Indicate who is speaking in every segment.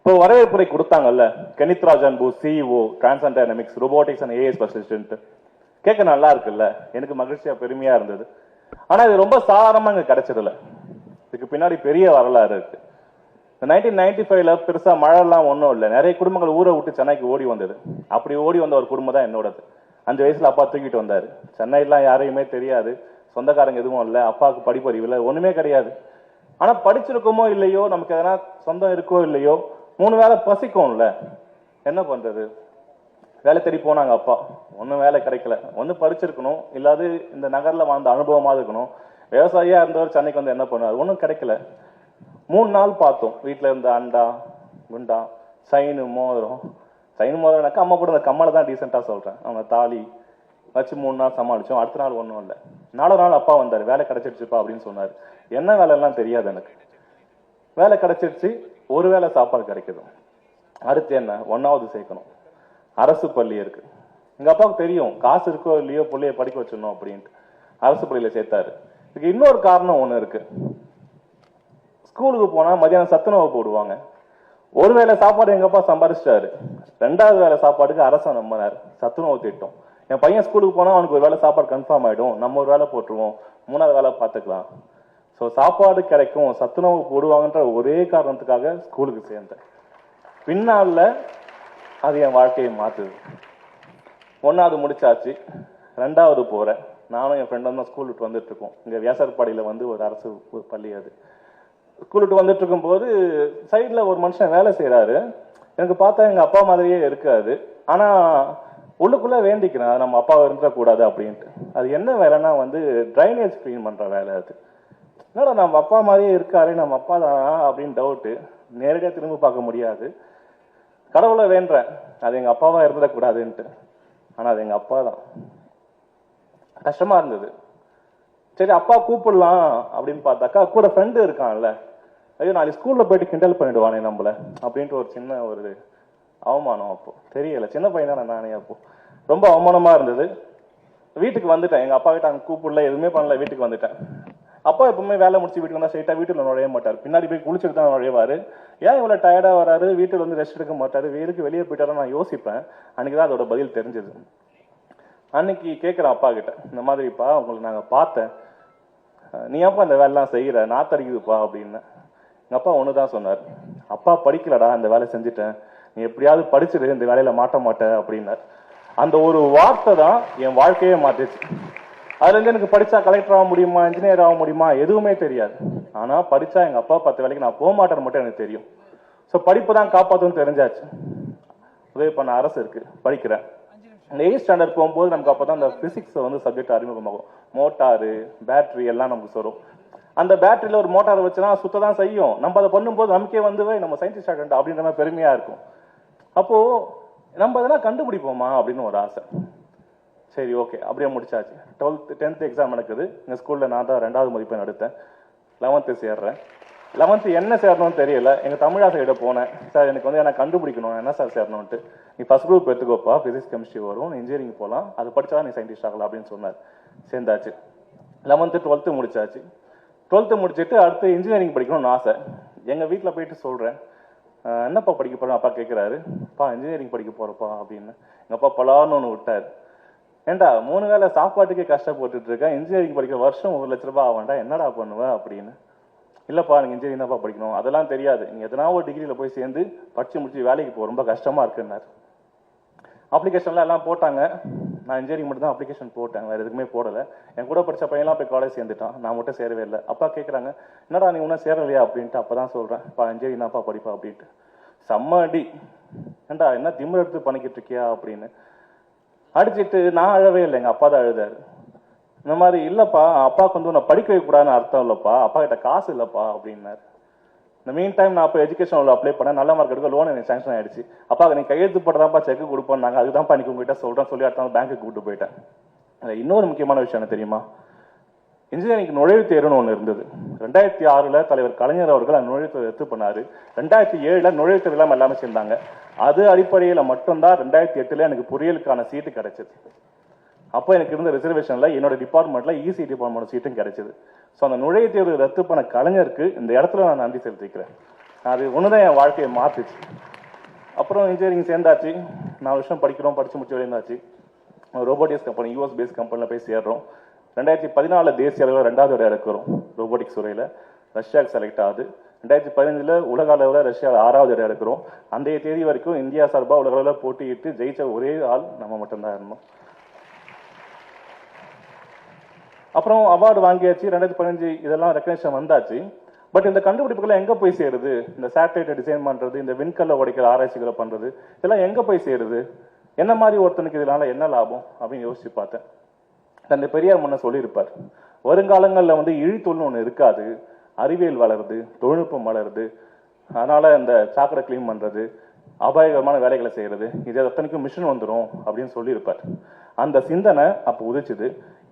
Speaker 1: இப்போ வரவேற்புரை கொடுத்தாங்கல்ல, கெனித்ராஜ் அன்பு CEO டிரான்சன் dynamics robotics and AI specialist கேட்க நல்லா இருக்குல்ல, எனக்கு மகிழ்ச்சியா பெருமையா இருந்தது. ஆனா இது ரொம்ப சாதாரணமா இங்க கிடைச்சதில்ல, இதுக்கு பின்னாடி பெரிய வரலாறு இருக்கு. 1995ல பெருசா மழை எல்லாம் ஒன்றும் இல்லை, நிறைய குடும்பங்கள் ஊரை விட்டு சென்னைக்கு ஓடி வந்தது. அப்படி ஓடி வந்த ஒரு குடும்பம் தான் என்னோடது. 5 வயசுல அப்பா தூக்கிட்டு வந்தாரு. சென்னையெல்லாம் யாரையுமே தெரியாது, சொந்தக்காரங்க எதுவும் இல்லை, அப்பாவுக்கு படிப்பறிவு இல்லை, ஒண்ணுமே கிடையாது. ஆனா படிச்சிருக்கோமோ இல்லையோ, நமக்கு எதனா சொந்தம் இருக்கோ இல்லையோ, 3 வேளை பசிக்கும்ல, என்ன பண்றது? வேலை தேடி போனாங்க அப்பா, ஒன்றும் வேலை கிடைக்கல. ஒன்று படிச்சிருக்கணும், இல்லாது இந்த நகர்ல வாழ்ந்த அனுபவமாக இருக்கணும். விவசாயியா இருந்தவர் சென்னைக்கு வந்து என்ன பண்ணுவார்? ஒன்றும் கிடைக்கல. 3 நாள் பார்த்தோம். வீட்டில் இருந்த அண்டா குண்டா சைனு மோதிரம், சைனு மோதிரம்னாக்கா அம்மா கூட அந்த கம்மலை தான் டீசெண்டாக சொல்கிறேன், அவங்க தாலி வச்சு 3 நாள் சமாளித்தோம். அடுத்த நாள் ஒன்றும் இல்லை. 4 நாள் அப்பா வந்தார், வேலை கிடைச்சிடுச்சுப்பா அப்படின்னு சொன்னார். என்ன வேலைலாம் தெரியாது எனக்கு. வேலை கிடைச்சிடுச்சு, ஒரு வேளை சாப்பாடு கிடைக்குது. அடுத்து என்ன? 1வது சேர்க்கணும். அரசு பள்ளி இருக்கு. எங்க அப்பாவுக்கு தெரியும், காசு இருக்கோ இல்லையோ பிள்ளைய படிக்க வச்சிடணும் அப்படின்ட்டு அரசு பள்ளியில சேர்த்தாரு. இதுக்கு இன்னொரு காரணம் ஒண்ணு இருக்கு. ஸ்கூலுக்கு போனா மதியானம் சத்துணவு போடுவாங்க. ஒரு வேளை சாப்பாடு எங்க அப்பா சம்பாதிச்சிட்டாரு, 2வது வேளை சாப்பாடுக்கு அரசு நம்பினார், சத்துணவு திட்டம். என் பையன் ஸ்கூலுக்கு போனா அவனுக்கு ஒரு வேளை சாப்பாடு கன்ஃபார்ம் ஆயிடும், நம்ம ஒரு வேளை போட்டுருவோம், 3வது வேளை பார்த்துக்கலாம். ஸோ சாப்பாடு கிடைக்கும், சத்துணவு போடுவாங்கன்ற ஒரே காரணத்துக்காக ஸ்கூலுக்கு சேர்ந்தேன். பின்னால அது என் வாழ்க்கையை மாத்துது. 1வது முடிச்சாச்சு, 2வது போறேன். நானும் என் ஃப்ரெண்டும் தான் ஸ்கூல் விட்டு வந்துட்டு இருக்கோம். இங்க வியாசர்பாடியில வந்து ஒரு அரசு பள்ளி. அது ஸ்கூல் விட்டு வந்துட்டு இருக்கும் போது சைட்ல ஒரு மனுஷன் வேலை செய்யறாரு. எனக்கு பார்த்தா எங்க அப்பா மாதிரியே இருக்காது. ஆனா உள்ளுக்குள்ள வேண்டிக்கிறேன், அது நம்ம அப்பாவை இருந்துடக்கூடாது அப்படின்ட்டு. அது என்ன வேலைன்னா வந்து ட்ரைனேஜ் கிளீன் பண்ற வேலை. அது என்னடா நம்ம அப்பா மாதிரியே இருக்காரு, நம்ம அப்பா தானா அப்படின்னு டவுட்டு. நேரடியாக திரும்ப பார்க்க முடியாது. கடவுளை வேண்டேன், அது எங்க அப்பாவா இருந்துடக்கூடாதுன்ட்டு. ஆனா அது எங்க அப்பா தான். கஷ்டமா இருந்தது. சரி அப்பா கூப்பிடலாம் அப்படின்னு பார்த்தாக்கா கூட ஃப்ரெண்டு இருக்கான்ல, ஐயோ நாளைக்கு ஸ்கூல்ல போயிட்டு கிண்டல் பண்ணிடுவானே நம்மள அப்படின்ட்டு ஒரு சின்ன ஒரு அவமானம். அப்போ தெரியல, சின்ன பையன் தானே நானே. அப்போ ரொம்ப அவமானமா இருந்தது. வீட்டுக்கு வந்துட்டேன். எங்க அப்பா கிட்ட அங்க கூப்பிடல, எதுவுமே பண்ணல, வீட்டுக்கு வந்துட்டேன். அப்பா எப்பவுமே வேலை முடிச்சு வீட்டுக்கு வந்தா ஸ்ட்ரைட்டா வீட்டுல நுழைய மாட்டார், பின்னாடி போய் குளிச்சுட்டு தான் நுழைவாரு. ஏன் இவ்வளவு டயர்டா வராரு, வீட்டுல வந்து ரெஸ்ட் எடுக்க மாட்டாரு, வேருக்கு வெளியே போயிட்டாரு நான் யோசிப்பேன். அன்னைக்குதான் அதோட பதில் தெரிஞ்சது. அன்னைக்கு கேட்கிறேன் அப்பா கிட்ட, இந்த மாதிரிப்பா உங்களுக்கு நாங்க பார்த்தேன், நீ அப்பா இந்த வேலைலாம் செய்யற, நாத்தடிக்குதுப்பா அப்படின்னு. எங்க அப்பா ஒண்ணுதான் சொன்னார், அப்பா படிக்கலடா, இந்த வேலை செஞ்சுட்டேன், நீ எப்படியாவது படிச்சிரு, இந்த வேலையில மாட்ட மாட்டேன் அப்படின்னார். அந்த ஒரு வார்த்தை தான் என் வாழ்க்கையே மாற்றிச்சு. அதுல இருந்து எனக்கு படிச்சா கலெக்டர் ஆக முடியுமா, இன்ஜினியர் ஆக முடியுமா, எதுவுமே தெரியாது. ஆனா படிச்சா எங்க அப்பா 10 வேலைக்கு நான் போக மாட்டேன்னு மட்டும் எனக்கு தெரியும். ஸோ படிப்பு தான் காப்பாற்றுன்னு தெரிஞ்சாச்சு. உதவி பண்ண அரசு இருக்கு, படிக்கிறேன். இந்த 8th ஸ்டாண்டர்ட் போகும்போது நமக்கு அப்பதான் அந்த பிசிக்ஸ் வந்து சப்ஜெக்ட் அறிமுகமாகும். மோட்டாரு பேட்டரி எல்லாம் நமக்கு சொல்லும். அந்த பேட்டரியில ஒரு மோட்டார் வச்சுனா சுத்த தான் செய்யும். நம்ம அதை பண்ணும்போது நமக்கே வந்து நம்ம சயின்டிஸ்ட் ஆகணும் அப்படின்ற மாதிரி பெருமையா இருக்கும். அப்போ நம்ம அதெல்லாம் கண்டுபிடிப்போமா அப்படின்னு ஒரு ஆசை. சரி ஓகே, அப்படியே முடிச்சாச்சு. 10th எக்ஸாம் நடக்குது. எங்க ஸ்கூல்ல நான் தான் 2வது மதிப்பெண் எடுத்தேன். 11th சேர்றேன். 11th என்ன சேரணும்னு தெரியல. எங்க தமிழா சைட போனேன். சார் எனக்கு வந்து என்ன கண்டுபிடிக்கணும், என்ன சார் சேரணும்ட்டு. நீ ஃபர்ஸ்ட் குரூப் எடுத்துக்கோப்பா, பிசிக்ஸ் கெமிஸ்ட்ரி வரும், இன்ஜினியரிங் போகலாம், அது படிச்சா நீ சயின்டிஸ்ட் ஆகலாம் அப்படின்னு சொன்னார். சேர்ந்தாச்சு. 11th 12th முடிச்சாச்சு. 12th முடிச்சுட்டு அடுத்து இன்ஜினியரிங் படிக்கணும்னு ஆசை. எங்க வீட்டில் போயிட்டு சொல்றேன், என்னப்பா படிக்க போறேன் அப்பா கேட்கிறாரு. அப்பா இன்ஜினியரிங் படிக்க போறப்பா அப்படின்னு. எங்க அப்பா பலான்னு ஒன்று விட்டாரு. ஏண்டா 3 வேளை சாப்பாட்டுக்கே கஷ்டப்பட்டுட்டு இருக்கேன், இன்ஜினியரிங் படிக்கிற வருஷம் 1 லட்ச ரூபாய் ஆவாண்டா, என்னடா பண்ணுவேன் அப்படின்னு. இல்லப்பா நீங்க இன்ஜினியரிங் தான்ப்பா படிக்கணும், அதெல்லாம் தெரியாது, நீங்க எதனா ஒரு டிகிரியில போய் சேர்ந்து படிச்சு முடிச்சு வேலைக்கு போக ரொம்ப கஷ்டமா இருக்குன்னாரு. அப்ளிகேஷன்லாம் எல்லாம் போட்டாங்க. நான் இன்ஜினியரிங் மட்டும் தான் அப்ளிகேஷன் போட்டேன், வேற எதுக்குமே போடல. என் கூட படிச்ச பையன்லாம் போய் காலேஜ் சேர்ந்துட்டான், நான் மட்டும் சேரவே இல்லை. அப்பா கேட்கறாங்க, என்னடா நீ ஒன்றும் சேரலையா அப்படின்ட்டு. அப்பதான் சொல்றேன், அப்பா இன்ஜினியரிங் தான்ப்பா படிப்பா அப்படின்ட்டு. செம்ம அடி. ஏண்டா என்ன திமிர் எடுத்து பண்ணிக்கிட்டு இருக்கியா அப்படின்னு அடிச்சிட்டு. நான் அழவே இல்லை, எங்க அப்பா தான் அழுதாரு. இந்த மாதிரி இல்லப்பா, அப்பாவுக்கு வந்து உன்னை படிக்க வைக்க கூடாதுன்னு அர்த்தம் இல்லப்பா, அப்பா கிட்ட காசு இல்லப்பா அப்படின்னாரு. இந்த மீன் டைம் நான் இப்போ எஜுகேஷன் லோன் அப்ளை பண்ணேன், நல்ல மார்க் எடுக்க லோன் எனக்கு சாங்ஷன் ஆயிடுச்சு. அப்பா நீ கையெழுத்து போட்டதான்ப்பா செக் கொடுப்போம், அதுதான்ப்பா இன்னைக்கு உங்ககிட்ட சொல்றேன் சொல்லி அடுத்த பேங்க்கு கூப்பிட்டு போயிட்டேன். இன்னொரு முக்கியமான விஷயம் என்ன தெரியுமா, இன்ஜினியரிங் நுழைவுத் தேர்வுன்னு ஒன்று இருந்தது. 2006ல் தலைவர் கலைஞர் அவர்கள் அந்த நுழைவுத் தேர்வு ரத்து பண்ணாரு. 2007ல் நுழைவுத் தேர்வு இல்லாமல் எல்லாமே சேர்ந்தாங்க. அது அடிப்படையில் மட்டும்தான் 2008ல் எனக்கு பொறியியலுக்கான சீட்டு கிடைச்சது. அப்போ எனக்கு இருந்த ரிசர்வேஷன்ல என்னோட டிபார்ட்மெண்ட்ல இசி டிபார்ட்மெண்ட் சீட்டும் கிடைச்சது. ஸோ அந்த நுழைவுத் தேர்வு ரத்து பண்ண கலைஞருக்கு இந்த இடத்துல நான் நன்றி செலுத்திக்கிறேன். அது ஒண்ணுதான் என் வாழ்க்கையை மாத்துச்சு. அப்புறம் இன்ஜினியரிங் சேர்ந்தாச்சு, 4 வருஷம் படிக்கிறோம், படிச்சு முடிச்சு வெளியாச்சு. ரோபோட்டிக்ஸ் கம்பெனி, யூஎஸ் பேஸ்ட் கம்பெனியில் போய் சேர்றோம். 2014 தேசிய அளவில் 2வது இடம் இருக்கிறோம் ரோபோட்டிக்ஸ் துறையில். ரஷ்யாவுக்கு செலக்ட் ஆகுது. 2015 உலக அளவில் ரஷ்யாவில் 6வது இடம் இருக்கிறோம். அந்த தேதி வரைக்கும் இந்தியா சார்பாக உலக அளவில் போட்டியிட்டு ஜெயிச்ச ஒரே ஆள் நம்ம மட்டும்தான் இருந்தோம். அப்புறம் அவார்டு வாங்கியாச்சு. 2015 இதெல்லாம் ரெக்கக்னேஷன் வந்தாச்சு. பட் இந்த கண்டுபிடிப்புகளை எங்க போய் சேருது? இந்த சேட்டலைட்டை டிசைன் பண்றது, இந்த விண்கல்ல உடைக்கிற ஆராய்ச்சிகளை பண்றது, இதெல்லாம் எங்க போய் சேருது? என்ன மாதிரி ஒருத்தனுக்கு இதனால என்ன லாபம் அப்படின்னு யோசிச்சு பார்த்தேன். தந்தை பெரியார் முன்ன சொல்லியிருப்பார், வருங்காலங்களில் வந்து இழித்தொழில்னு ஒன்று இருக்காது, அறிவியல் வளருது, தொழில்நுட்பம் வளருது, அதனால இந்த சாக்கடை கிளீன் பண்றது, அபாயகரமான வேலைகளை செய்யறது, இது அத்தனைக்கும் மிஷின் வந்துடும் அப்படின்னு சொல்லியிருப்பார். அந்த சிந்தனை அப்போ உதிச்சுது.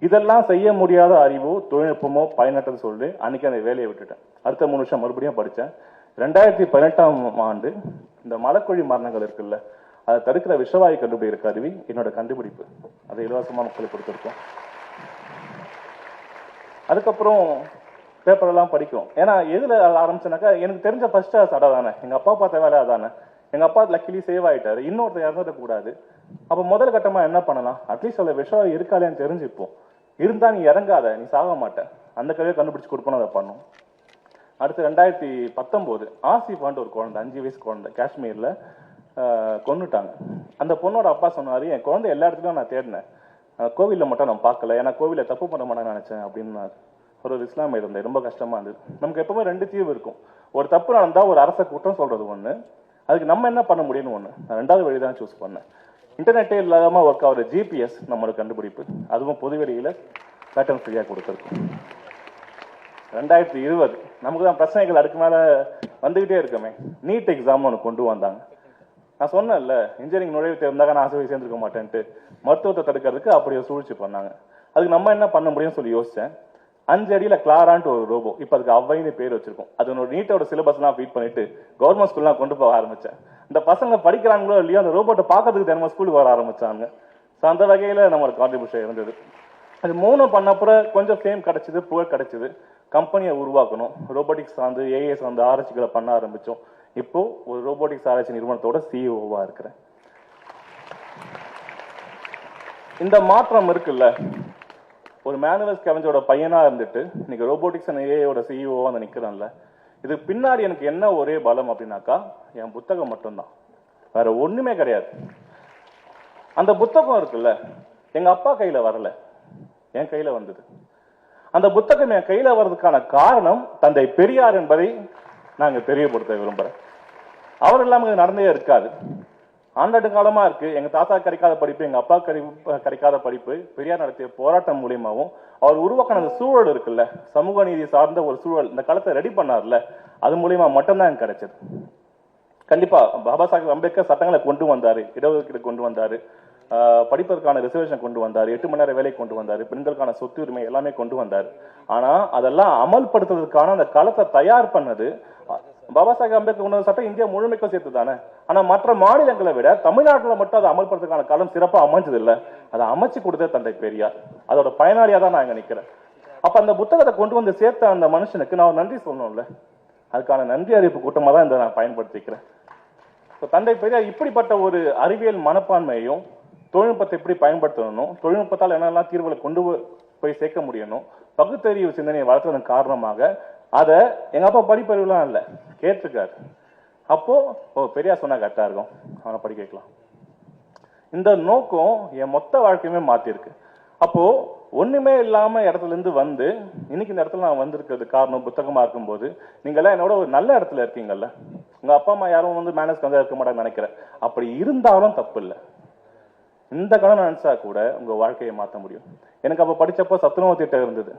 Speaker 1: இதெல்லாம் செய்ய முடியாத அறிவோ தொழில்நுட்பமோ பயனற்றது சொல்லி அன்னைக்கு அந்த வேலையை விட்டுட்டேன். அடுத்த 3 வருஷம் மறுபடியும் படித்தேன். 2018ஆம் ஆண்டு இந்த மலக்குழி மரணங்கள் இருக்குல்ல, அதை தடுக்கிற விஷவாயு கண்டுபிடிக்கிற கருவி என்னோட கண்டுபிடிப்பு. அதை இலவசமா மக்களுக்கு கொடுத்துருக்கோம். அதுக்கப்புறம் பேப்பர் எல்லாம் படிக்கும். ஏன்னா எதுல ஆரம்பிச்சனாக்கா, எனக்கு தெரிஞ்ச ஃபர்ஸ்ட் அதானே, எங்க அப்பா பார்த்த வேலை அதானே. எங்க அப்பா லக்கிலி சேவ் ஆயிட்டாரு, இன்னொருத்தர் இறந்துடக்கூடாது. அப்ப முதல் கட்டமா என்ன பண்ணலாம், அட்லீஸ்ட் அதுல விஷயம் இருக்காலேன்னு தெரிஞ்சுப்போம். இருந்தா நீ இறங்காத, நீ சாக மாட்ட, அந்த கதையை கண்டுபிடிச்சு கொடுக்கணும், அதை பண்ணும். அடுத்து 2019 ஆசிஃபான்ட்டு ஒரு குழந்தை, 5 வயசு குழந்தை, காஷ்மீர்ல கொன்னுட்டாங்க. அந்த பொண்ணோட அப்பா சொன்னாரு, என் குழந்தை எல்லா இடத்துலயும் நான் தேடினேன், கோவில்ல மட்டும் நான் பார்க்கல, ஏன்னா கோவில தப்பு பண்ண மாட்டேன்னு நினைச்சேன் அப்படின்னு. ஒரு இஸ்லாமிய இருந்தேன், ரொம்ப கஷ்டமா இருந்தது. நமக்கு எப்பவுமே 2 தீர்வு இருக்கும். ஒரு தப்பு நடந்தா ஒரு அரச குற்றம் சொல்றது ஒண்ணு, அதுக்கு நம்ம என்ன பண்ண முடியும்னு ஒண்ணு. நான் 2வது வழி தான் சூஸ் பண்ணேன். இன்டர்நெட்டே இல்லாம ஒர்க் ஆகிற ஜிபிஎஸ் நம்மளோட கண்டுபிடிப்பு, அதுவும் பொதுவெளியில பேட்டர்ன் ஃப்ரீயா கொடுத்துருக்கோம். 2020 நமக்கு தான் பிரச்சனைகள் அடுக்கு மேல வந்துகிட்டே இருக்குமே. நீட் எக்ஸாம் ஒன்று கொண்டு வந்தாங்க. நான் சொன்னேன்ல, இன்ஜினியரிங் நுழைவு தேர்ந்தாங்க நான் ஆசை சேர்ந்துருக்க மாட்டேன்ட்டு, மருத்துவத்தை தடுக்கிறதுக்கு அப்படியே சூழ்ச்சி பண்ணாங்க. அதுக்கு நம்ம என்ன பண்ண முடியும்னு சொல்லி யோசிச்சேன். 5 அடியில கிளாரான்ட்டு ஒரு ரோபோ, இப்ப அதுக்கு அவ்வைன்னு பேர் வச்சிருக்கோம். அது ஒரு நீட்டோட சிலபஸ் எல்லாம் ஃபீட் பண்ணிட்டு கவர்மெண்ட் ஸ்கூல்லாம் கொண்டு போக ஆரம்பிச்சேன். இந்த பசங்க படிக்கிறாங்களோ இல்லையோ, அந்த ரோபோட்டை பார்க்கறதுக்கு தினமும் ஸ்கூலுக்கு வர ஆரம்பிச்சாங்க. அந்த வகையில நம்மளோட கான்ட்ரிபியூஷன் இருந்தது. அது 3 பண்ணப்புறம் கொஞ்சம் ஃபேம் கிடைச்சது, புகழ் கிடைச்சது. கம்பெனியை உருவாக்கணும், ரோபோட்டிக்ஸ் சார்ந்து ஏஐ சார்ந்து ஆராய்ச்சிகளை பண்ண ஆரம்பிச்சோம். இப்போ ஒரு ரோபோட்டிக்ஸ் ஆராய்ச்சி நிறுவனத்தோட சிஇஓவா இருக்கிறேன். இந்த மாற்றம் இருக்குல்ல, ஒரு மேனுவல் ஸ்கேவெஞ்சரோட பையனா இருந்துட்டு இன்னைக்கு ரோபோட்டிக்ஸ் அண்ட் ஏஐயோட சிஇஓவா வந்து நிக்கிறேன்ல, இது பின்னாடி எனக்கு என்ன ஒரே பலம் அப்படின்னாக்கா, என் புத்தகம் மட்டும்தான், வேற ஒண்ணுமே கிடையாது. அந்த புத்தகம் இருக்குல்ல, எங்க அப்பா கையில வரல, என் கையில வந்தது. அந்த புத்தகம் என் கையில வர்றதுக்கான காரணம் தந்தை பெரியார் என்பதை நாங்க தெரியப்படுத்த விரும்புறேன். அவர் இல்லாம நடந்தே இருக்காது. ஆண்டாண்டு காலமா இருக்கு. எங்க தாத்தா கிடைக்காத படிப்பு, எங்க அப்பா கிடைக்காத படிப்பு பெரியார் நடத்திய போராட்டம் மூலியமாவும் அவர் உருவாக்கின அந்த சூழல் இருக்குல்ல, சமூக நீதி சார்ந்த ஒரு சூழல், இந்த காலத்தை ரெடி பண்ணார்ல, அது மூலியமா மட்டும்தான் எனக்கு கிடைச்சது. கண்டிப்பா பாபா சாஹேப் அம்பேத்கர் சட்டங்களை கொண்டு வந்தாரு, இடஒதுக்கீடு கொண்டு வந்தாரு, படிப்பதற்கான ரிசர்வேஷன் கொண்டு வந்தாரு, 8 மணி நேரம் வேலை கொண்டு வந்தாரு, பெண்களுக்கான சொத்து உரிமை எல்லாமே கொண்டு வந்தாரு. ஆனா அதெல்லாம் அமல்படுத்துறதுக்கான அந்த களத்தை தயார் பண்ணது பாபா சாஹேப் அம்பேத்கர் கொண்டு வந்த சட்டம் இந்தியா முழுமைக்கும் சேர்த்து தானே. ஆனா மற்ற மாநிலங்களை விட தமிழ்நாட்டுல மட்டும் அதை அமல்படுத்துறதுக்கான களம் சிறப்பா அமைஞ்சது இல்ல, அதை அமைச்சு கொடுத்தது தந்தை பெரியார். அதோட பயனாளியா தான் நான் இங்க நிக்கிறேன். அப்ப அந்த புத்தகத்தை கொண்டு வந்து சேர்த்த அந்த மனுஷனுக்கு நான் நன்றி சொல்லணும்ல, அதுக்கான நன்றி அறிவிப்பு கூட்டமா தான் இந்த நான் பயன்படுத்திக்கிறேன். தந்தை பெரியார் இப்படிப்பட்ட ஒரு அறிவியல் மனப்பான்மையையும் தொழில்நுட்பத்தை எப்படி பயன்படுத்தணும், தொழில்நுட்பத்தால் என்னெல்லாம் தீர்வுகளை கொண்டு போய் சேர்க்க முடியணும், பகுத்தறிவு சிந்தனையை வளர்த்ததன் காரணமாக அதை எங்க அப்பா படிப்பறிவுலாம் இல்லை கேட்டிருக்காரு. அப்போ பெரியார் சொன்னா கரெக்டா இருக்கும், அவனை படிக்க வைக்கலாம். இந்த நோக்கம் என் மொத்த வாழ்க்கையுமே மாத்திருக்கு. அப்போ ஒண்ணுமே இல்லாம இடத்துல இருந்து வந்து இன்னைக்கு இந்த இடத்துல நான் வந்திருக்கிறது காரணம் புத்தகமா இருக்கும்போது, நீங்க எல்லாம் என்னோட ஒரு நல்ல இடத்துல இருக்கீங்கல்ல. உங்க அப்பா அம்மா யாரும் வந்து மேனேஜ் வந்து இருக்க மாட்டாங்கன்னு நினைக்கிறேன். அப்படி இருந்தாலும் தப்பு இல்லை. இந்த கடன் நினைச்சா கூட உங்க வாழ்க்கையை மாற்ற முடியும். எனக்கு அப்ப படிச்சப்போ சத்துணவு திட்டம் இருந்தது,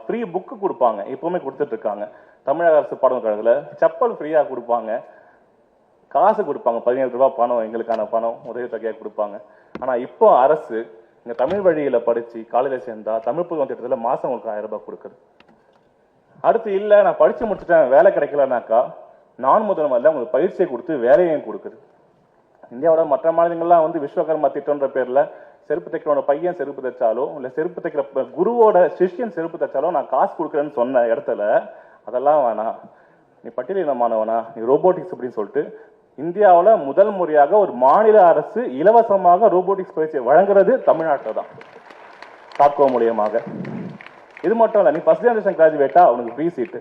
Speaker 1: ஃப்ரீ புக்கு கொடுப்பாங்க, இப்பவுமே கொடுத்துட்டு இருக்காங்க. தமிழக அரசு பாடக்கழகத்துல செப்பல் ஃப்ரீயா கொடுப்பாங்க, காசு கொடுப்பாங்க, 17 ரூபாய் பணம், எங்களுக்கான பணம் உதவித்தொகையா கொடுப்பாங்க. ஆனா இப்போ அரசு இங்க தமிழ் வழியில படிச்சு காலையில சேர்ந்தா தமிழ் புத்தகம் திட்டத்துல மாசம் உங்களுக்கு 1000 ரூபாய் கொடுக்குது. அடுத்து இல்ல நான் படிச்சு முடிச்சுட்டேன் வேலை கிடைக்கலனாக்கா நான் முதல்ல உங்களுக்கு பயிற்சியை கொடுத்து வேலையையும் கொடுக்குது. இந்தியாவோட மற்ற மாநிலங்கள்லாம் வந்து விஸ்வகர்மா திட்டம்ன்ற பேர்ல செருப்பு தைக்கிறோட பையன் செருப்பு தைச்சாலோ இல்ல செருப்பு தைக்கிற குருவோட சிஷ்யன் செருப்பு தைச்சாலோ நான் காசு கொடுக்குறேன்னு சொன்ன இடத்துல அதெல்லாம் வேணாம், நீ பட்டியலினமானவனா, நீ ரோபோட்டிக்ஸ் அப்படின்னு சொல்லிட்டு இந்தியாவில் முதல் முறையாக ஒரு மாநில அரசு இலவசமாக ரோபோட்டிக்ஸ் பயிற்சியை வழங்குறது தமிழ்நாட்டில் தான், தாக்கோ மூலியமாக. இது மட்டும் இல்லை, நீ ஃபர்ஸ்ட் ஜெனரேஷன் கிராஜுவேட்டா உனக்கு ஃப்ரீ சீட்டு.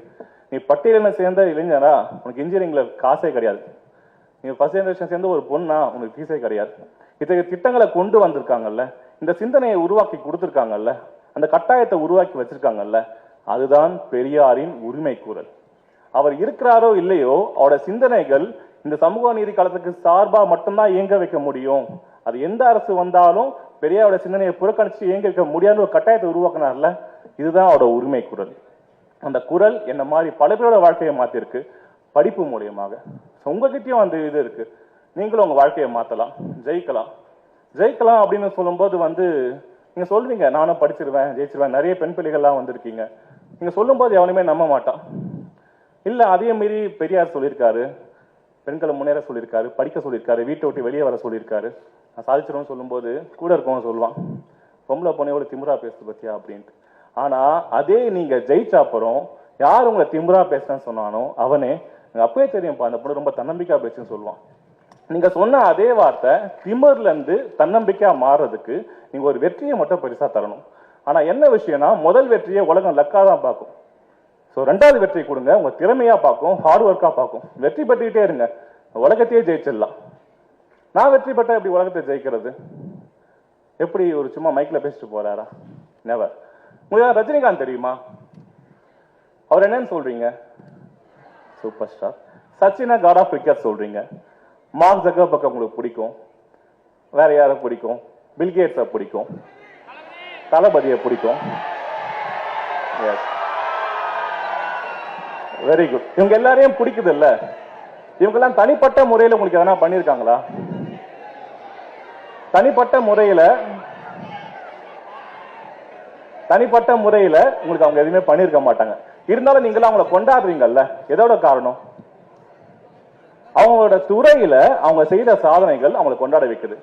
Speaker 1: நீ பட்டியலின சேர்ந்த இளைஞரா உனக்கு இன்ஜினியரிங்ல காசே கிடையாது. நீ ஃபர்ஸ்ட் ஜெனரேஷன் சேர்ந்த ஒரு பொண்ணா உனக்கு ஃபீஸே கிடையாது. இத்தகைய திட்டங்களை கொண்டு வந்திருக்காங்கல்ல, இந்த சிந்தனையை உருவாக்கி கொடுத்துருக்காங்கல்ல, அந்த கட்டாயத்தை உருவாக்கி வச்சிருக்காங்கல்ல, அதுதான் பெரியாரின் உரிமை குரல். அவர் இருக்கிறாரோ இல்லையோ அவரோட சிந்தனைகள் இந்த சமூக நீதி காலத்துக்கு சார்பா மட்டும்தான் இயங்க வைக்க முடியும். அது எந்த அரசு வந்தாலும் பெரியாரோட சிந்தனையை புறக்கணிச்சு இயங்க வைக்க முடியாத ஒரு கட்டாயத்தை உருவாக்குனார்ல, இதுதான் அவரோட உரிமை குரல். அந்த குரல் என்ன மாதிரி பல பேரோட வாழ்க்கையை மாத்திருக்கு படிப்பு மூலியமாக. உங்ககிட்டயும் அந்த இது இருக்கு, நீங்களும் உங்க வாழ்க்கையை மாத்தலாம், ஜெயிக்கலாம். ஜெயிக்கலாம் அப்படின்னு சொல்லும்போது நீங்க சொல்வீங்க நானும் படிச்சிருவேன் ஜெயிச்சிருவேன், நிறைய பெண் பிள்ளைகள்லாம் வந்திருக்கீங்க. நீங்க சொல்லும்போது எவனுமே நம்ப மாட்டான். இல்ல அதே மீறி பெரியார் சொல்லியிருக்காரு, பெண்களை முன்னேற சொல்லியிருக்காரு, படிக்க சொல்லியிருக்காரு, வீட்டை விட்டு வெளியே வர சொல்லியிருக்காரு. நான் சாதிச்சிருவேன்னு சொல்லும்போது கூட இருக்கவங்க சொல்லுவான், பொம்பளை பொண்ணையோட திமுறா பேசுது பத்தியா அப்படின்ட்டு. ஆனா அதே நீங்க ஜெயிச்ச அப்புறம் யார் உங்களை திமுறா பேசுறேன்னு சொன்னானோ அவனே அப்பவே தெரியும்ப்பா அந்த பொண்ணு ரொம்ப தன்னம்பிக்கா பேசுன்னு சொல்லுவான். நீங்க சொன்ன அதே வார்த்தை திமிர்ல இருந்து தன்னம்பிக்கையா மாறுறதுக்கு நீங்க ஒரு வெற்றியை மட்டும் பெருசா தரணும். ஆனா என்ன விஷயம்னா முதல் வெற்றியை உலகம் லக்கா தான் பார்க்கும். ஸோ ரெண்டாவது வெற்றி கொடுங்க, உங்க திறமையா பார்க்கும், ஹார்ட் ஒர்க்கா பார்க்கும். வெற்றி பெற்றுக்கிட்டே இருங்க, உலகத்தையே ஜெயிச்சிடலாம். நான் வெற்றி பெற்றா எப்படி உலகத்தை ஜெயிக்கிறது? எப்படி ஒரு சும்மா மைக்ல பேசிட்டு போறாரா? நெவர். உங்களுக்கு ரஜினிகாந்த் தெரியுமா? அவர் என்னன்னு சொல்றீங்க? Super star. சச்சினா காட் ஆஃப் கிரிக்கெட் சொல்றீங்க. மார்க் ஜக்கர்பர்க் உங்களுக்கு பிடிக்கும், வேற யாரை பிடிக்கும்? பில்கேட்ஸை பிடிக்கும், தளபதியை பிடிக்கும். Very good. இவங்க எல்லாரையும் பிடிக்குது இல்ல? இவங்க எல்லாம் தனிப்பட்ட முறையில் உங்களுக்கு எதனா பண்ணிருக்காங்களா? தனிப்பட்ட முறையில உங்களுக்கு அவங்க எதுவுமே பண்ணிருக்க மாட்டாங்க. இருந்தாலும் நீங்களா அவங்களை கொண்டாடுறீங்கல்ல, எதோட காரணம்? அவங்களோட துறையில அவங்க செய்த சாதனைகள் அவங்களை கொண்டாட வைக்குது.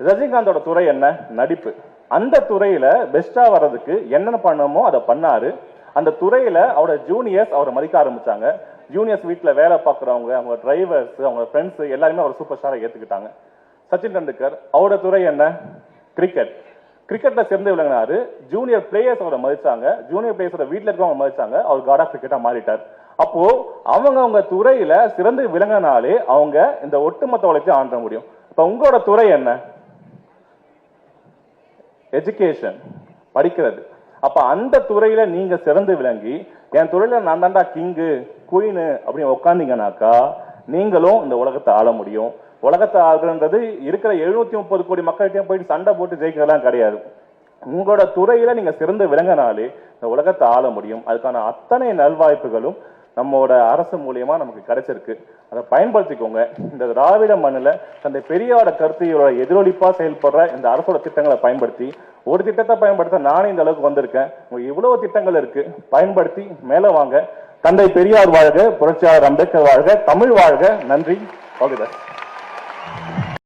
Speaker 1: ரஜினிகாந்தோட துறை என்ன? நடிப்பு. அந்த துறையில பெஸ்டா வர்றதுக்கு என்னென்ன பண்ணணுமோ அதை பண்ணாரு. அந்த துறையில அவரோட ஜூனியர்ஸ் அவரை மதிக்க ஆரம்பிச்சாங்க. ஜூனியர்ஸ் வீட்டுல வேலை பார்க்குறவங்க, அவங்க டிரைவர்ஸ், அவங்க ஃப்ரெண்ட்ஸ் எல்லாருமே அவர் சூப்பர் ஸ்டாரை ஏத்துக்கிட்டாங்க. சச்சின் டெண்டுல்கர் அவரோட துறை என்ன? கிரிக்கெட். கிரிக்கெட்ல சிறந்து விளங்கினாரு. ஜூனியர் பிளேயர்ஸ் அவரை மதிச்சாங்க, ஜூனியர் பிளேயர்ஸோட வீட்டுல இருக்கவங்க மதிச்சாங்க. அவர் காட் ஆஃப் கிரிக்கெட்டா மாறிட்டார். அப்போ அவங்க துறையில சிறந்து விளங்கினாலே அவங்க இந்த ஒட்டுமொத்த உலகத்தை ஆண்ட முடியும். இப்ப உங்களோட துறை என்ன? எஜுகேஷன், படிக்கிறது. அப்ப அந்த துறையில நீங்க சிறந்து விளங்கி என் துறையில நான் தாண்டா கிங்கு குயினு அப்படின்னு உட்காந்தீங்கன்னாக்கா நீங்களும் இந்த உலகத்தை ஆள முடியும். உலகத்தை ஆளுன்றது இருக்கிற 730 கோடி மக்கள்கிட்டயும் போயிட்டு சண்டை போட்டு ஜெயிக்கிறதெல்லாம் கிடையாது. உங்களோட துறையில நீங்க சிறந்து விளங்கினாலே இந்த உலகத்தை ஆள முடியும். அதுக்கான அத்தனை நல்வாய்ப்புகளும் நம்மோட அரசு மூலியமா நமக்கு கிடைச்சிருக்கு. அதை பயன்படுத்திக்கோங்க. இந்த திராவிட மண்ணில் தந்தை பெரியாரோட கருத்தையோட எதிரொலிப்பா செயல்படுற இந்த அரசோட திட்டங்களை பயன்படுத்தி, ஒரு திட்டத்தை பயன்படுத்த நானே இந்த அளவுக்கு வந்திருக்கேன். உங்களுக்கு இவ்வளவு திட்டங்கள் இருக்கு, பயன்படுத்தி மேல வாங்க. தந்தை பெரியார் வாழ்க, புரட்சியாளர் அம்பேத்கர் வாழ்க, தமிழ் வாழ்க. நன்றி. ஓகே.